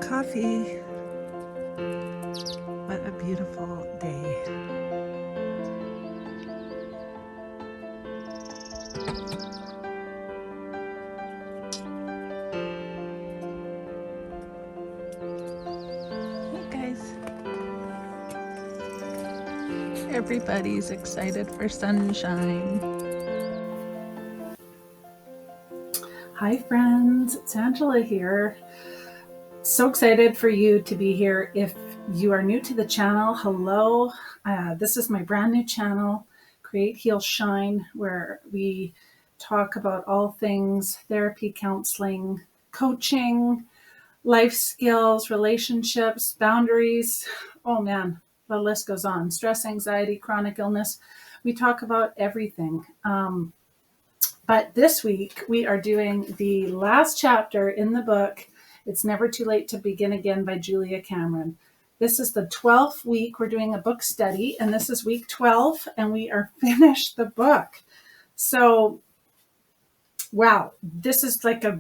coffee. What a beautiful day. Hey guys. Everybody's excited for sunshine. Hi friends, it's Angela here. So excited for you to be here. If you are new to the channel, hello. This is my brand new channel, Create, Heal, Shine, where we talk about all things therapy, counseling, coaching, life skills, relationships, boundaries. Oh man, the list goes on. Stress, anxiety, chronic illness. We talk about everything. But this week we are doing the last chapter in the book, It's Never Too Late to Begin Again by Julia Cameron. This is the 12th week. We're doing a book study, and this is week 12, and we are finished the book. So, wow, this is like a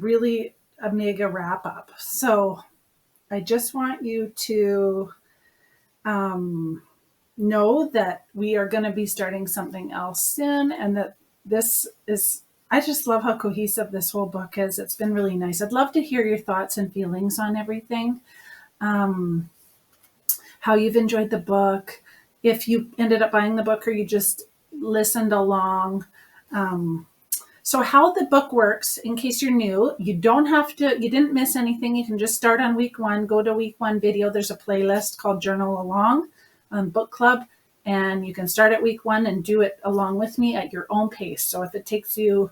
mega wrap up. So I just want you to know that we are going to be starting something else soon, and that this is, I just love how cohesive this whole book is. It's been really nice. I'd love to hear your thoughts and feelings on everything. How you've enjoyed the book, if you ended up buying the book or you just listened along. So how the book works, in case you're new, you didn't miss anything. You can just start on week 1, go to week 1 video. There's a playlist called Journal Along on Book Club, and you can start at week 1 and do it along with me at your own pace. So if it takes you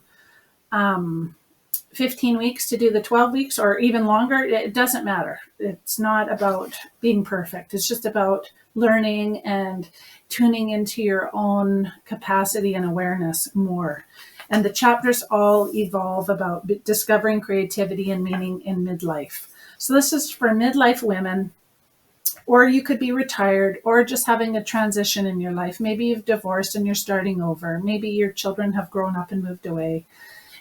15 weeks to do the 12 weeks or even longer, it doesn't matter. It's not about being perfect. It's just about learning and tuning into your own capacity and awareness more. And the chapters all evolve about discovering creativity and meaning in midlife. So this is for midlife women, or you could be retired or just having a transition in your life. Maybe you've divorced and you're starting over. Maybe your children have grown up and moved away.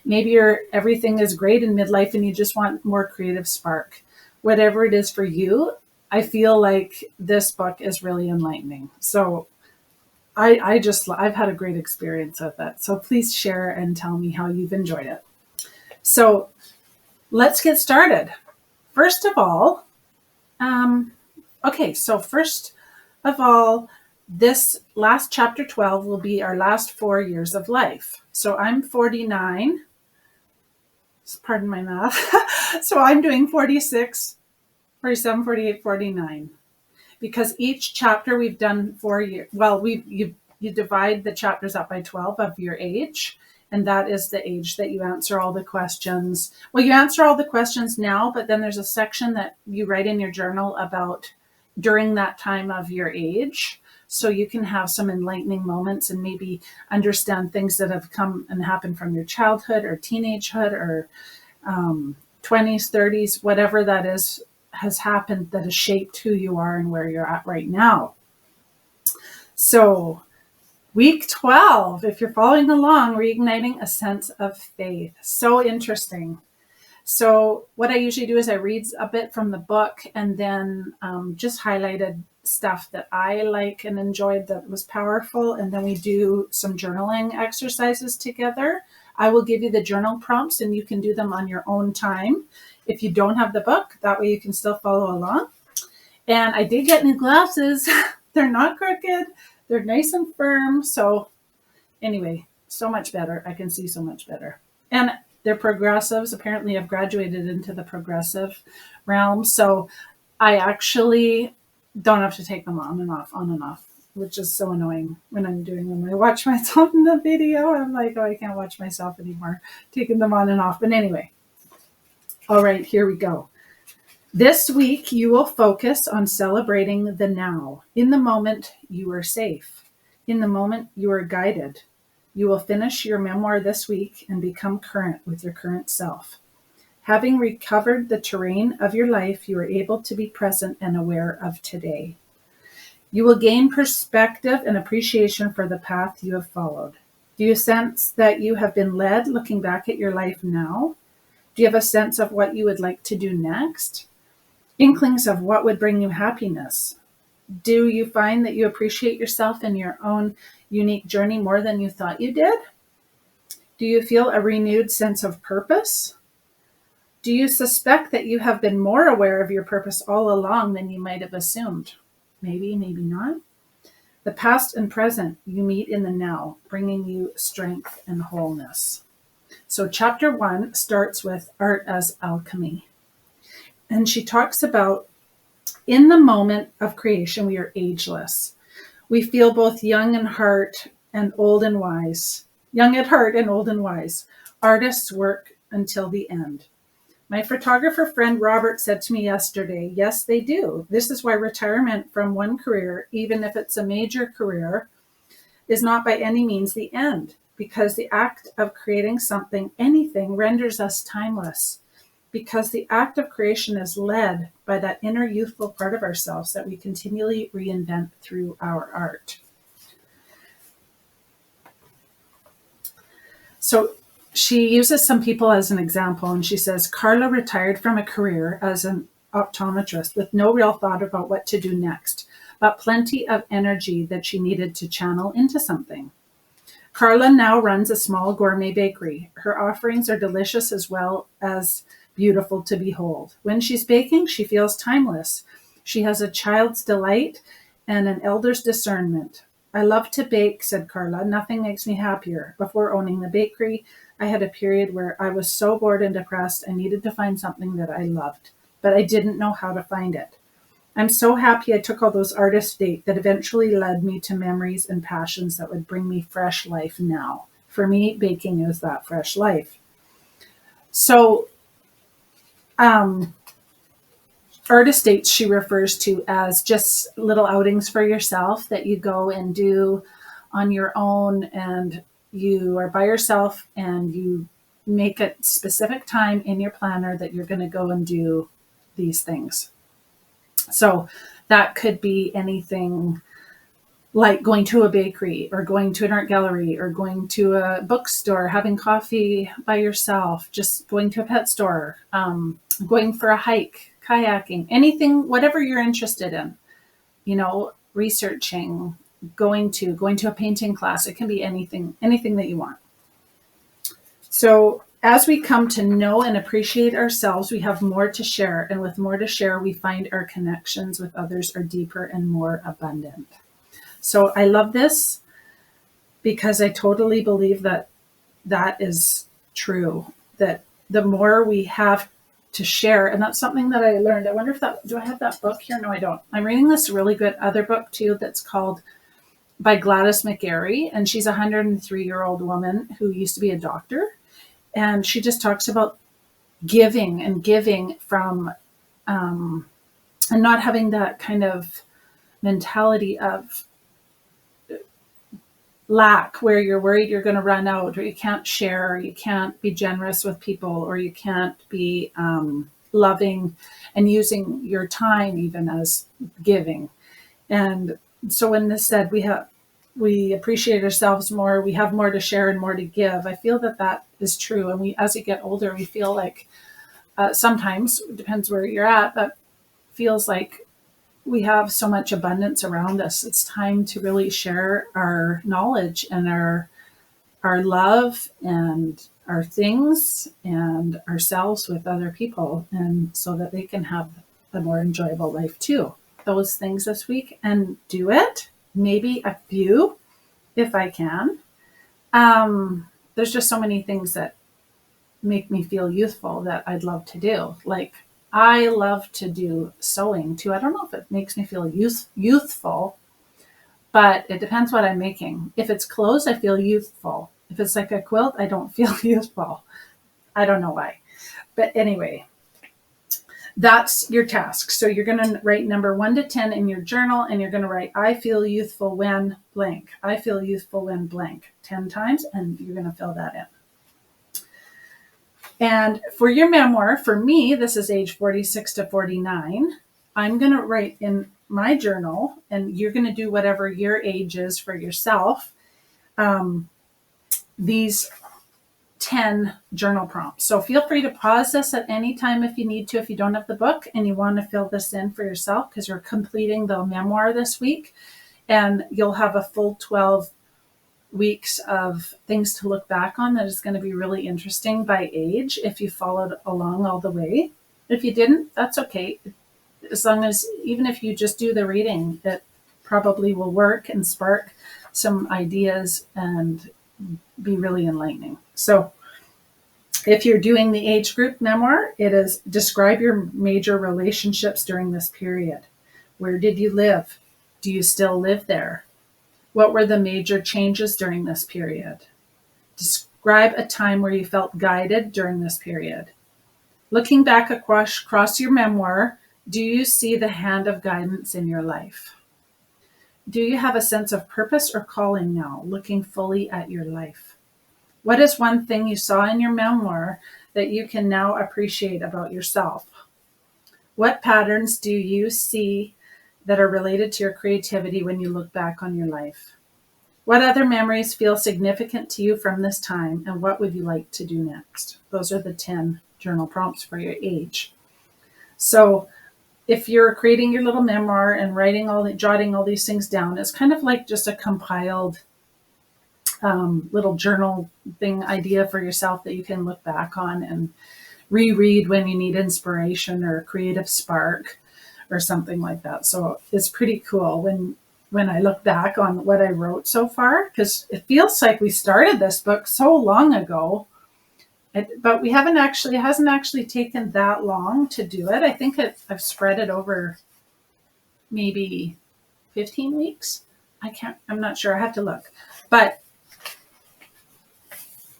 Maybe everything is great in midlife and you just want more creative spark. Whatever it is for you, I feel like this book is really enlightening. So I've had a great experience with it. So please share and tell me how you've enjoyed it. So let's get started. First of all, this last chapter 12 will be our last 4 years of life. So I'm 49. Pardon my math. So I'm doing 46, 47, 48, 49. Because each chapter we've done 4 years. Well, you divide the chapters up by 12 of your age, and that is the age that you answer all the questions. Well, you answer all the questions now, but then there's a section that you write in your journal about during that time of your age. So you can have some enlightening moments and maybe understand things that have come and happened from your childhood or teenagehood or 20s, 30s, whatever that is, has happened that has shaped who you are and where you're at right now. So week 12, if you're following along, reigniting a sense of faith. So interesting. So what I usually do is I read a bit from the book and then just highlighted stuff that I like and enjoyed that was powerful. And then we do some journaling exercises together. I will give you the journal prompts and you can do them on your own time. If you don't have the book, that way you can still follow along. And I did get new glasses. They're not crooked. They're nice and firm. So anyway, so much better. I can see so much better. And they're progressives. Apparently I've graduated into the progressive realm. So I actually don't have to take them on and off, which is so annoying when I'm doing them. I watch myself in the video. I'm like, oh, I can't watch myself anymore, taking them on and off. But anyway, all right, here we go. This week, you will focus on celebrating the now. In the moment, you are safe. In the moment, you are guided. You will finish your memoir this week and become current with your current self. Having recovered the terrain of your life, you are able to be present and aware of today. You will gain perspective and appreciation for the path you have followed. Do you sense that you have been led looking back at your life now? Do you have a sense of what you would like to do next? inklings of what would bring you happiness. Do you find that you appreciate yourself and your own unique journey more than you thought you did? Do you feel a renewed sense of purpose? Do you suspect that you have been more aware of your purpose all along than you might have assumed? Maybe, maybe not. The past and present you meet in the now, bringing you strength and wholeness. So chapter 1 starts with art as alchemy. And she talks about, in the moment of creation, we are ageless. We feel both young at heart and old and wise. Young at heart and old and wise. Artists work until the end. My photographer friend Robert said to me yesterday, yes, they do. This is why retirement from one career, even if it's a major career, is not by any means the end, because the act of creating something, anything, renders us timeless. Because the act of creation is led by that inner youthful part of ourselves that we continually reinvent through our art. So she uses some people as an example, and she says, Carla retired from a career as an optometrist with no real thought about what to do next, but plenty of energy that she needed to channel into something. Carla now runs a small gourmet bakery. Her offerings are delicious as well as beautiful to behold. When she's baking, she feels timeless. She has a child's delight and an elder's discernment. I love to bake, said Carla. Nothing makes me happier. Before owning the bakery, I had a period where I was so bored and depressed I needed to find something that I loved, but I didn't know how to find it. I'm so happy I took all those artist dates that eventually led me to memories and passions that would bring me fresh life now. For me, baking is that fresh life. So, artist dates she refers to as just little outings for yourself that you go and do on your own, and you are by yourself and you make a specific time in your planner that you're going to go and do these things. So that could be anything like going to a bakery or going to an art gallery or going to a bookstore, having coffee by yourself, just going to a pet store, going for a hike, kayaking, anything, whatever you're interested in, researching, going to a painting class. It can be anything that you want. So as we come to know and appreciate ourselves, we have more to share. And with more to share, we find our connections with others are deeper and more abundant. So I love this because I totally believe that is true, that the more we have to share, and that's something that I learned. I wonder do I have that book here? No, I don't. I'm reading this really good other book too that's called by Gladys McGarry, and she's a 103-year-old woman who used to be a doctor. And she just talks about giving from, and not having that kind of mentality of lack where you're worried you're going to run out, or you can't share, or you can't be generous with people, or you can't be loving and using your time even as giving. And so when this said we appreciate ourselves more, we have more to share and more to give, I feel that is true. And as we get older, we feel like sometimes, it depends where you're at, but feels like we have so much abundance around us. It's time to really share our knowledge and our love and our things and ourselves with other people, and so that they can have a more enjoyable life too. Those things this week, and do it. Maybe a few if I can. There's just so many things that make me feel youthful that I'd love to do. Like, I love to do sewing too. I don't know if it makes me feel youthful, but it depends what I'm making. If it's clothes, I feel youthful. If it's like a quilt, I don't feel youthful. I don't know why. But anyway, that's your task. So you're going to write number 1 to 10 in your journal, and you're going to write, I feel youthful when blank. I feel youthful when blank 10 times, and you're going to fill that in. And for your memoir, for me, this is age 46 to 49. I'm going to write in my journal, and you're going to do whatever your age is for yourself. These 10 journal prompts. So feel free to pause this at any time if you need to, if you don't have the book and you want to fill this in for yourself, because you're completing the memoir this week and you'll have a full 12 weeks of things to look back on that is going to be really interesting by age if you followed along all the way. If you didn't, that's okay. As long as, even if you just do the reading, it probably will work and spark some ideas and be really enlightening. So if you're doing the age group memoir, it is describe your major relationships during this period. Where did you live? Do you still live there? What were the major changes during this period? Describe a time where you felt guided during this period. Looking back across your memoir, do you see the hand of guidance in your life? Do you have a sense of purpose or calling now, looking fully at your life? What is one thing you saw in your memoir that you can now appreciate about yourself? What patterns do you see that are related to your creativity when you look back on your life? What other memories feel significant to you from this time, and what would you like to do next? Those are the 10 journal prompts for your age. So if you're creating your little memoir and jotting all these things down, it's kind of like just a compiled little journal thing idea for yourself that you can look back on and reread when you need inspiration or a creative spark or something like that. So it's pretty cool when I look back on what I wrote so far, because it feels like we started this book so long ago, but it hasn't actually taken that long to do it. I think I've spread it over maybe 15 weeks. I'm not sure. I have to look, but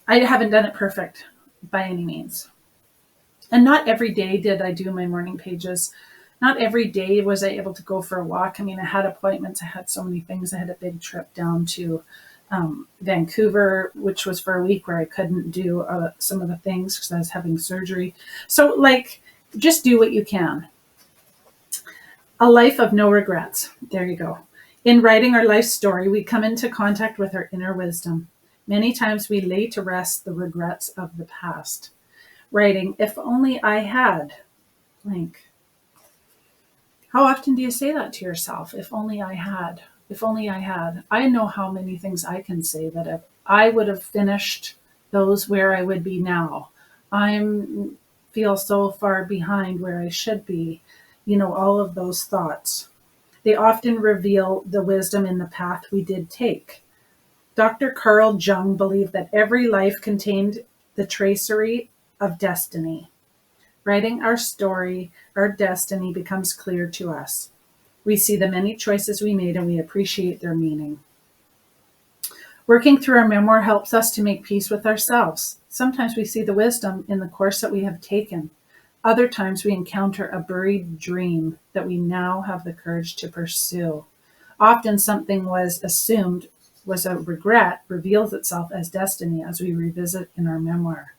I haven't done it perfect by any means. And not every day did I do my morning pages. Not every day was I able to go for a walk. I mean, I had appointments. I had so many things. I had a big trip down to Vancouver, which was for a week where I couldn't do some of the things because I was having surgery. So just do what you can. A life of no regrets. There you go. In writing our life story, we come into contact with our inner wisdom. Many times we lay to rest the regrets of the past. Writing, if only I had blank. How often do you say that to yourself? If only I had. If only I had. I know how many things I can say that if I would have finished those, where I would be now. I feel so far behind where I should be. All of those thoughts. They often reveal the wisdom in the path we did take. Dr. Carl Jung believed that every life contained the tracery of destiny. Writing our story, our destiny becomes clear to us. We see the many choices we made and we appreciate their meaning. Working through our memoir helps us to make peace with ourselves. Sometimes we see the wisdom in the course that we have taken. Other times we encounter a buried dream that we now have the courage to pursue. Often something was assumed was a regret reveals itself as destiny as we revisit in our memoir.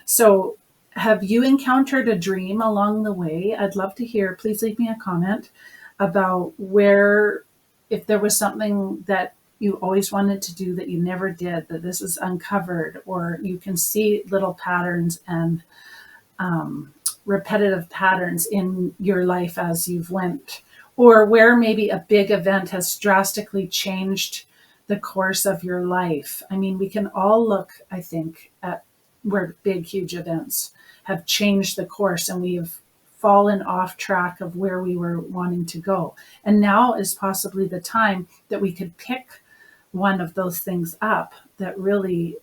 So have you encountered a dream along the way? I'd love to hear. Please leave me a comment about if there was something that you always wanted to do that you never did, that this is uncovered, or you can see little patterns and repetitive patterns in your life as you've went, or where maybe a big event has drastically changed the course of your life. I mean, we can all look, I think, at where big, huge events have changed the course and we've fallen off track of where we were wanting to go. And now is possibly the time that we could pick one of those things up that really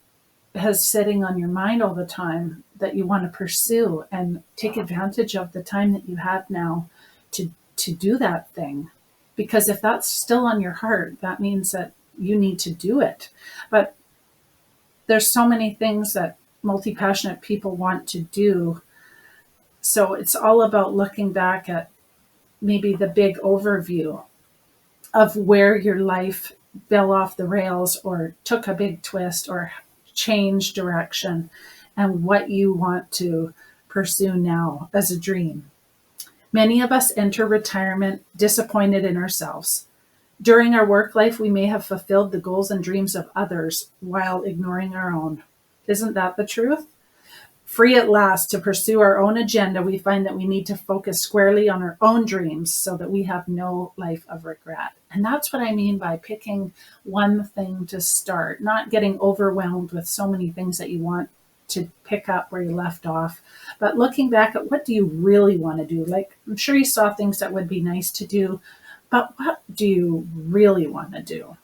has sitting on your mind all the time that you want to pursue, and take advantage of the time that you have now to do that thing. Because if that's still on your heart, that means that you need to do it. But there's so many things that multi-passionate people want to do. So it's all about looking back at maybe the big overview of where your life fell off the rails or took a big twist or changed direction, and what you want to pursue now as a dream. Many of us enter retirement disappointed in ourselves. During our work life, we may have fulfilled the goals and dreams of others while ignoring our own. Isn't that the truth? Free at last to pursue our own agenda, we find that we need to focus squarely on our own dreams so that we have no life of regret. And that's what I mean by picking one thing to start, not getting overwhelmed with so many things that you want to pick up where you left off, but looking back at what do you really want to do? Like, I'm sure you saw things that would be nice to do, but what do you really want to do?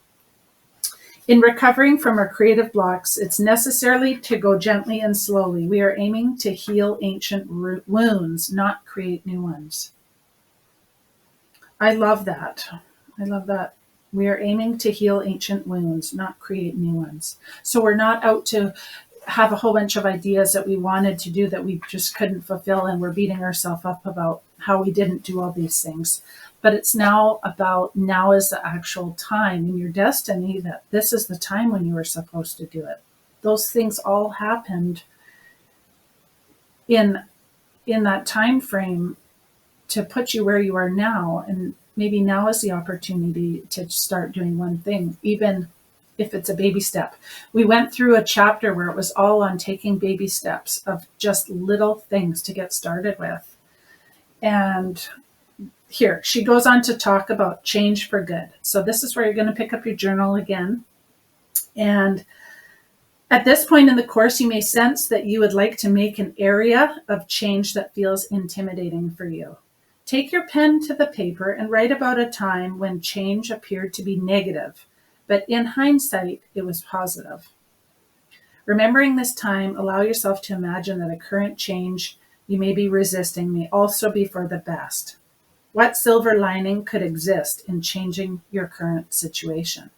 In recovering from our creative blocks, it's necessary to go gently and slowly. We are aiming to heal ancient wounds, not create new ones. I love that. I love that. We are aiming to heal ancient wounds, not create new ones. So we're not out to have a whole bunch of ideas that we wanted to do that we just couldn't fulfill, and we're beating ourselves up about how we didn't do all these things. But it's now about, now is the actual time in your destiny that this is the time when you were supposed to do it. Those things all happened in that time frame to put you where you are now. And maybe now is the opportunity to start doing one thing, even if it's a baby step. We went through a chapter where it was all on taking baby steps of just little things to get started with. And here, she goes on to talk about change for good. So this is where you're going to pick up your journal again. And at this point in the course, you may sense that you would like to make an area of change that feels intimidating for you. Take your pen to the paper and write about a time when change appeared to be negative, but in hindsight, it was positive. Remembering this time, allow yourself to imagine that a current change you may be resisting may also be for the best. What silver lining could exist in changing your current situation?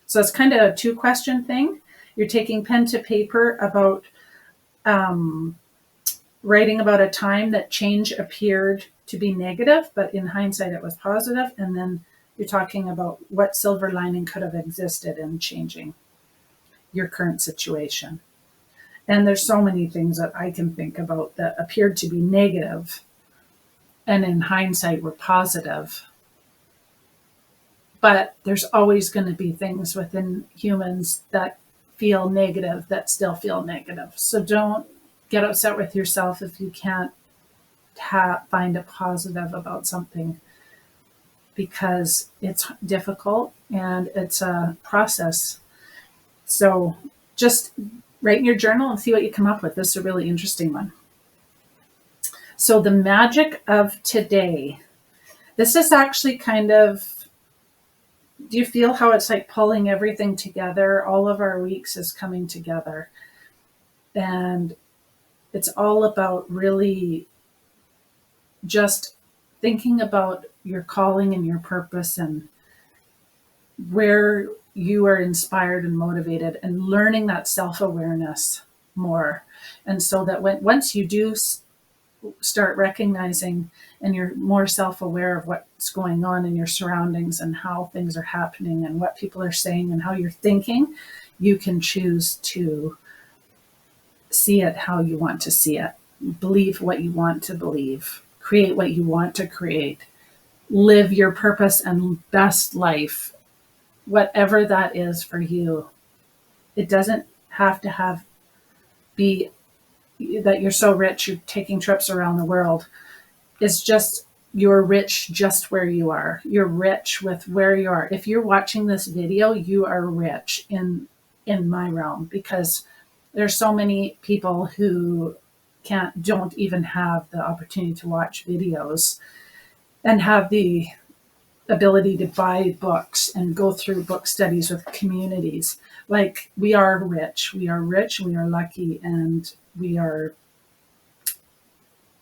So it's kind of a 2-question thing. You're taking pen to paper about writing about a time that change appeared to be negative, but in hindsight it was positive. And then you're talking about what silver lining could have existed in changing your current situation. And there's so many things that I can think about that appeared to be negative and in hindsight were positive. But there's always going to be things within humans that feel negative that still feel negative. So don't get upset with yourself if you can't find a positive about something, because it's difficult and it's a process. So just write in your journal and see what you come up with. This is a really interesting one. So the magic of today. This is actually kind of, do you feel how it's like pulling everything together? All of our weeks is coming together. And it's all about really just thinking about your calling and your purpose and where you are inspired and motivated, and learning that self-awareness more. And so that once you do start recognizing and you're more self-aware of what's going on in your surroundings and how things are happening and what people are saying and how you're thinking, you can choose to see it how you want to see it, believe what you want to believe, create what you want to create, live your purpose and best life, whatever that is for you. It doesn't have to be that you're so rich you're taking trips around the world. It's just you're rich just where you are. You're rich with where you are. If you're watching this video, you are rich in my realm, because there's so many people who don't even have the opportunity to watch videos and have the ability to buy books and go through book studies with communities. Like, we are rich, we are lucky, and we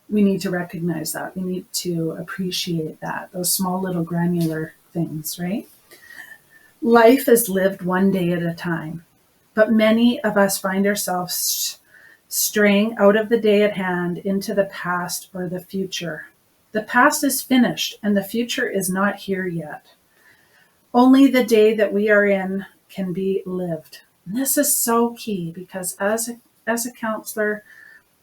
need to recognize that. We need to appreciate that, those small little granular things, right? Life is lived one day at a time, but many of us find ourselves straying out of the day at hand into the past or the future. The past is finished and the future is not here yet. Only the day that we are in can be lived. And this is so key, because as a counselor,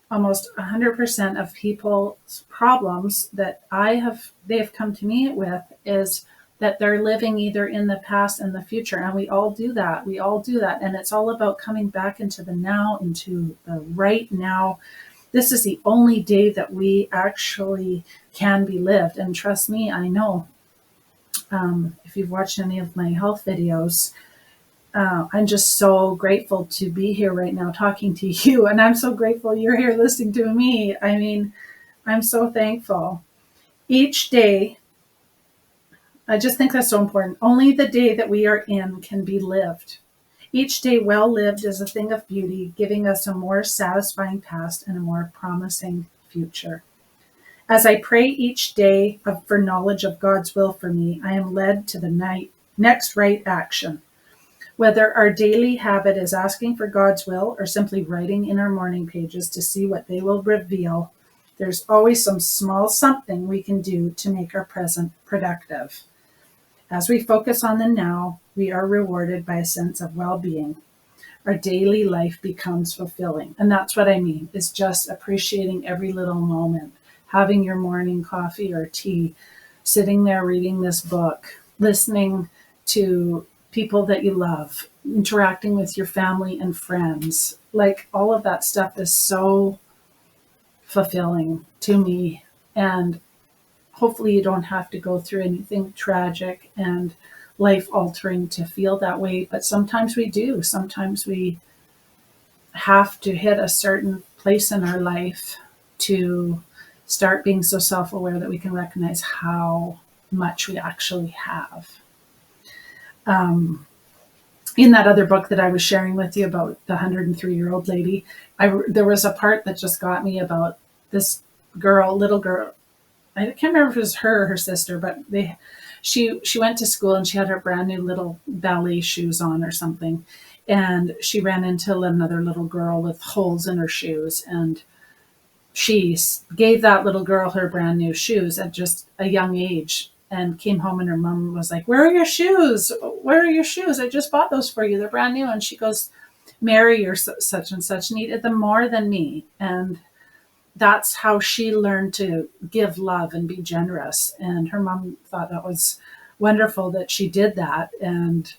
almost 100% of people's problems that they have come to me with is that they're living either in the past and the future. And we all do that. We all do that. And it's all about coming back into the now, into the right now. This is the only day that we actually can be lived. And trust me, I know. If you've watched any of my health videos, I'm just so grateful to be here right now talking to you. And I'm so grateful you're here listening to me. I mean, I'm so thankful. Each day, I just think that's so important. Only the day that we are in can be lived. Each day well lived is a thing of beauty, giving us a more satisfying past and a more promising future. As I pray each day for knowledge of God's will for me, I am led to the next right action. Whether our daily habit is asking for God's will or simply writing in our morning pages to see what they will reveal, there's always some small something we can do to make our present productive. As we focus on the now, we are rewarded by a sense of well-being. Our daily life becomes fulfilling. And that's what I mean, is just appreciating every little moment, having your morning coffee or tea, sitting there reading this book, listening to people that you love, interacting with your family and friends. Like, all of that stuff is so fulfilling to me. And hopefully you don't have to go through anything tragic and life-altering to feel that way. But sometimes we do. Sometimes we have to hit a certain place in our life to start being so self-aware that we can recognize how much we actually have. In that other book that I was sharing with you about the 103-year-old lady, there was a part that just got me about this little girl. I can't remember if it was her or her sister, but she went to school and she had her brand new little ballet shoes on or something. And she ran into another little girl with holes in her shoes. And she gave that little girl her brand new shoes at just a young age, and came home and her mom was like, "Where are your shoes? Where are your shoes? I just bought those for you. They're brand new." And she goes, "Mary or such and such needed them more than me." And that's how she learned to give love and be generous. And her mom thought that was wonderful that she did that. And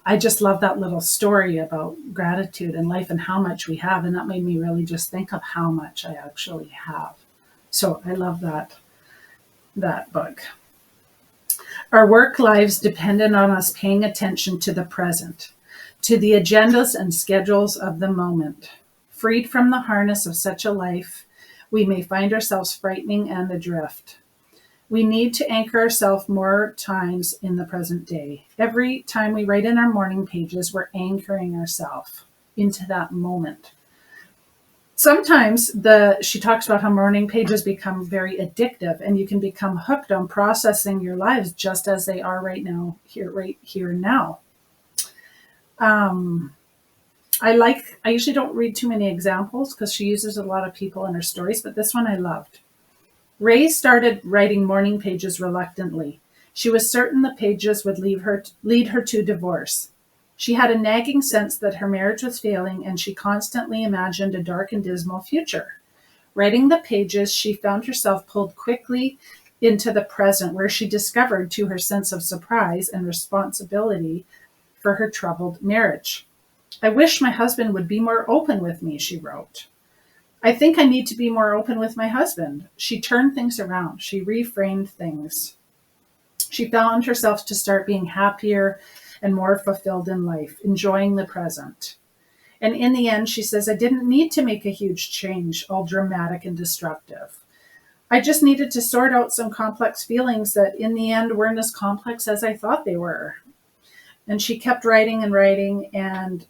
I just love that little story about gratitude and life and how much we have. And that made me really just think of how much I actually have. So I love that book. Our work lives dependent on us paying attention to the present, to the agendas and schedules of the moment. Freed from the harness of such a life, we may find ourselves frightening and adrift. We need to anchor ourselves more times in the present day. Every time we write in our morning pages, we're anchoring ourselves into that moment. Sometimes she talks about how morning pages become very addictive, and you can become hooked on processing your lives just as they are right now, right here and now. I usually don't read too many examples because she uses a lot of people in her stories, but this one I loved. Ray started writing morning pages reluctantly. She was certain the pages would lead her to divorce. She had a nagging sense that her marriage was failing, and she constantly imagined a dark and dismal future. Writing the pages, she found herself pulled quickly into the present, where she discovered, to her sense of surprise and responsibility for her troubled marriage. "I wish my husband would be more open with me," she wrote. "I think I need to be more open with my husband." She turned things around. She reframed things. She found herself to start being happier and more fulfilled in life, enjoying the present. And in the end, she says, "I didn't need to make a huge change, all dramatic and destructive. I just needed to sort out some complex feelings that in the end weren't as complex as I thought they were." And she kept writing and writing, and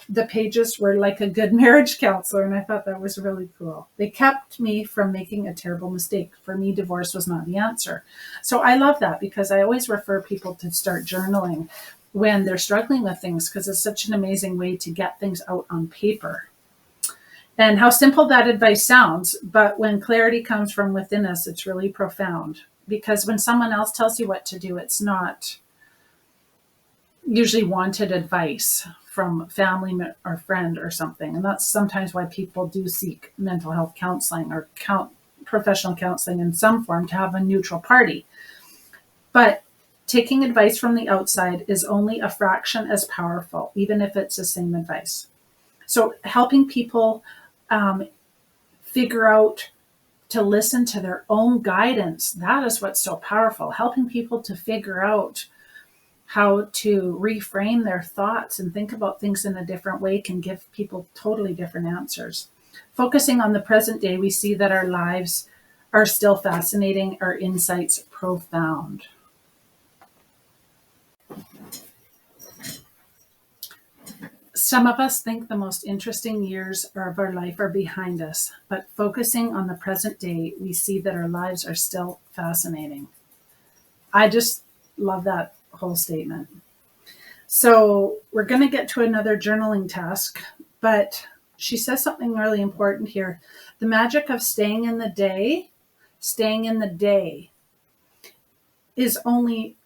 the pages were like a good marriage counselor, and I thought that was really cool. They kept me from making a terrible mistake. For me, divorce was not the answer. So I love that, because I always refer people to start journaling when they're struggling with things, because it's such an amazing way to get things out on paper. And how simple that advice sounds, but when clarity comes from within us, it's really profound. Because when someone else tells you what to do, it's not usually wanted advice from family or friend or something. And that's sometimes why people do seek mental health counseling or professional counseling in some form, to have a neutral party. But taking advice from the outside is only a fraction as powerful, even if it's the same advice. So helping people figure out to listen to their own guidance, that is what's so powerful. Helping people to figure out how to reframe their thoughts and think about things in a different way can give people totally different answers. Focusing on the present day, we see that our lives are still fascinating, our insights profound. Some of us think the most interesting years of our life are behind us, but focusing on the present day, we see that our lives are still fascinating. I just love that whole statement. So we're going to get to another journaling task, but she says something really important here. The magic of staying in the day is only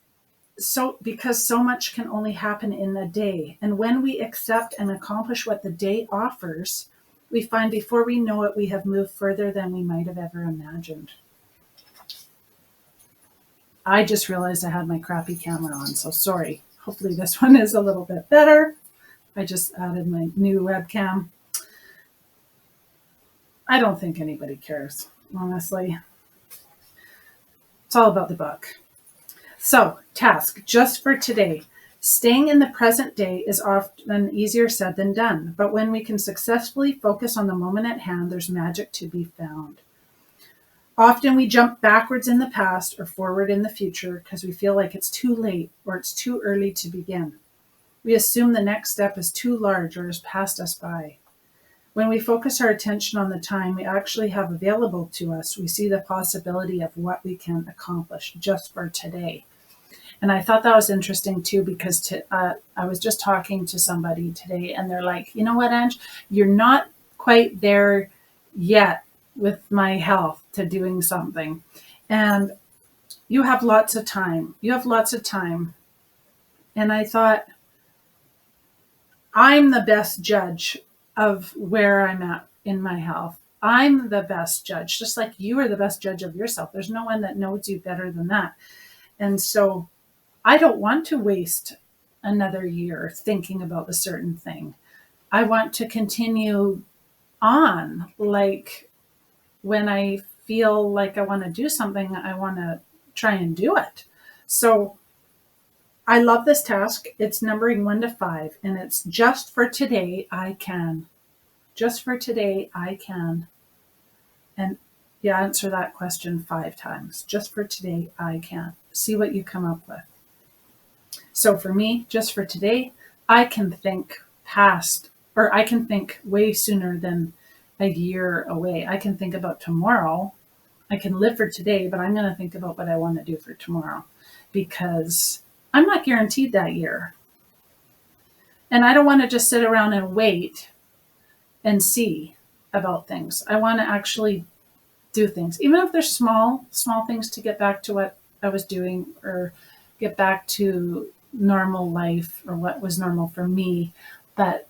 so because so much can only happen in a day. And when we accept and accomplish what the day offers, we find before we know it, we have moved further than we might have ever imagined. I just realized I had my crappy camera on, so sorry. Hopefully this one is a little bit better. I just added my new webcam. I don't think anybody cares, honestly. It's all about the book. So, task just for today. Staying in the present day is often easier said than done, but when we can successfully focus on the moment at hand, there's magic to be found. Often we jump backwards in the past or forward in the future because we feel like it's too late or it's too early to begin. We assume the next step is too large or has passed us by. When we focus our attention on the time we actually have available to us, we see the possibility of what we can accomplish just for today. And I thought that was interesting too, because I was just talking to somebody today and they're like, you know what, Ange, you're not quite there yet with my health to doing something. And you have lots of time. And I thought, I'm the best judge of where I'm at in my health. I'm the best judge, just like you are the best judge of yourself. There's no one that knows you better than that. And so I don't want to waste another year thinking about a certain thing. I want to continue on. Like when I feel like I want to do something, I want to try and do it. So I love this task. It's numbering 1 to 5, and it's just for today, I can. Just for today, I can. And you answer that question 5 times. Just for today, I can. See what you come up with. So for me, just for today, I can think past, or I can think way sooner than a year away. I can think about tomorrow. I can live for today, but I'm going to think about what I want to do for tomorrow because I'm not guaranteed that year. And I don't want to just sit around and wait and see about things. I want to actually do things, even if they're small things to get back to what I was doing or get back to normal life or what was normal for me. But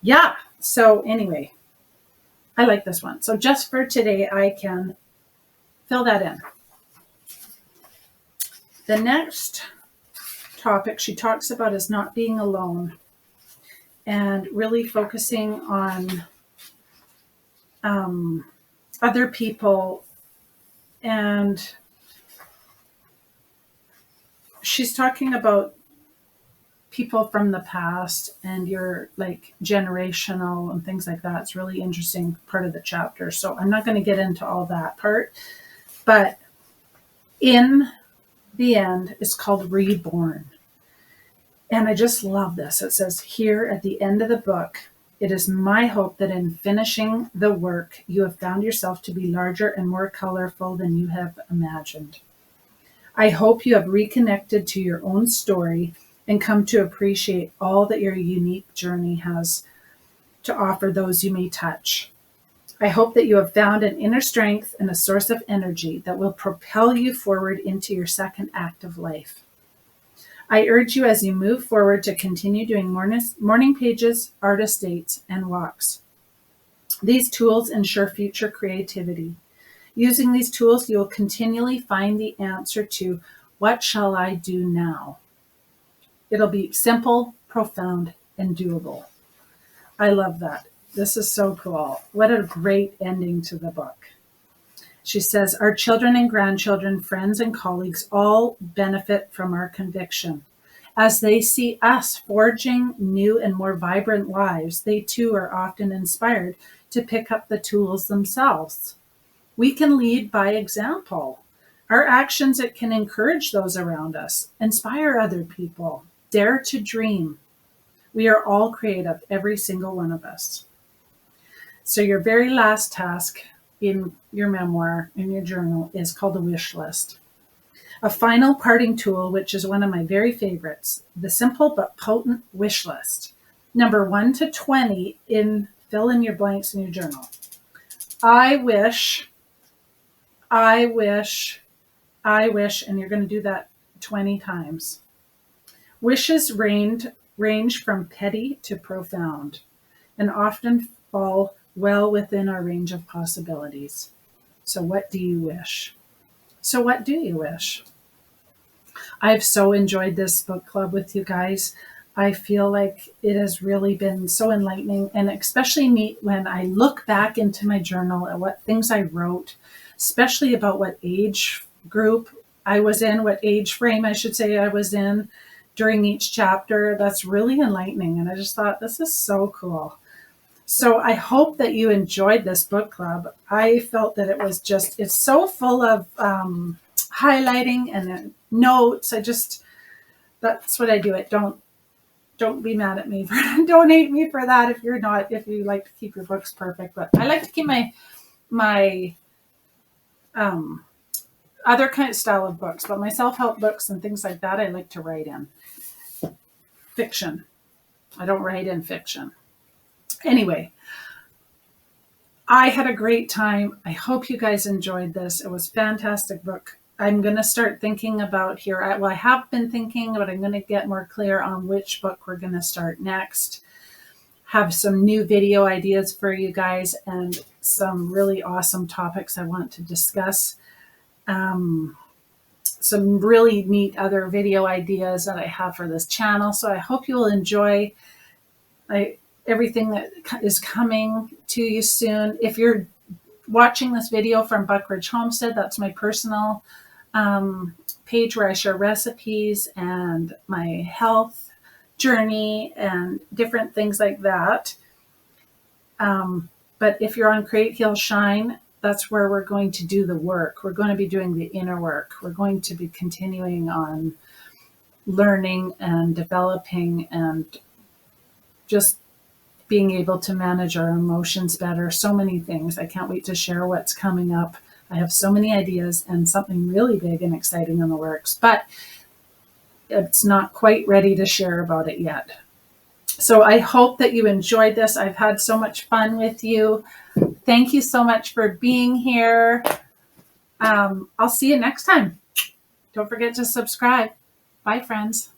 yeah, so anyway, I like this one. So just for today, I can fill that in. The next topic she talks about is not being alone and really focusing on other people. And she's talking about people from the past and your like generational and things like that. It's really interesting part of the chapter. So I'm not going to get into all that part, but in the end, it's called Reborn. And I just love this. It says here at the end of the book, it is my hope that in finishing the work, you have found yourself to be larger and more colorful than you have imagined. I hope you have reconnected to your own story and come to appreciate all that your unique journey has to offer those you may touch. I hope that you have found an inner strength and a source of energy that will propel you forward into your second act of life. I urge you as you move forward to continue doing morning pages, artist dates, and walks. These tools ensure future creativity. Using these tools, you will continually find the answer to what shall I do now? It'll be simple, profound, and doable. I love that. This is so cool. What a great ending to the book. She says, our children and grandchildren, friends and colleagues all benefit from our conviction. As they see us forging new and more vibrant lives, they too are often inspired to pick up the tools themselves. We can lead by example. Our actions, it can encourage those around us, inspire other people, dare to dream. We are all creative, every single one of us. So your very last task in your memoir, in your journal, is called a wish list. A final parting tool, which is one of my very favorites, the simple but potent wish list. Number 1 to 20, fill in your blanks in your journal. I wish, and you're going to do that 20 times. Wishes range from petty to profound, and often fall well within our range of possibilities. So what do you wish? So what do you wish? I've so enjoyed this book club with you guys. I feel like it has really been so enlightening, and especially neat when I look back into my journal at what things I wrote, especially about what age group I was in, what age frame I should say I was in during each chapter. That's really enlightening, and I just thought, this is so cool. So I hope that you enjoyed this book club. I felt that it was just, it's so full of highlighting and notes. That's what I do. Don't be mad at me don't hate me for that if you like to keep your books perfect. But I like to keep my other kind of style of books, but my self-help books and things like that, I like to write in fiction. I don't write in fiction. Anyway, I had a great time. I hope you guys enjoyed this. It was a fantastic book. I'm going to start thinking about here. I have been thinking, but I'm going to get more clear on which book we're going to start next. Have some new video ideas for you guys and some really awesome topics I want to discuss. Some really neat other video ideas that I have for this channel. So I hope you'll enjoy everything that is coming to you soon. If you're watching this video from Buckridge Homestead, that's my personal page where I share recipes and my health journey and different things like that. But if you're on Create, Heal, Shine, that's where we're going to do the work. We're going to be doing the inner work. We're going to be continuing on learning and developing and just being able to manage our emotions better. So many things. I can't wait to share what's coming up. I have so many ideas and something really big and exciting in the works, but it's not quite ready to share about it yet. So I hope that you enjoyed this. I've had so much fun with you. Thank you so much for being here. I'll see you next time. Don't forget to subscribe. Bye, friends.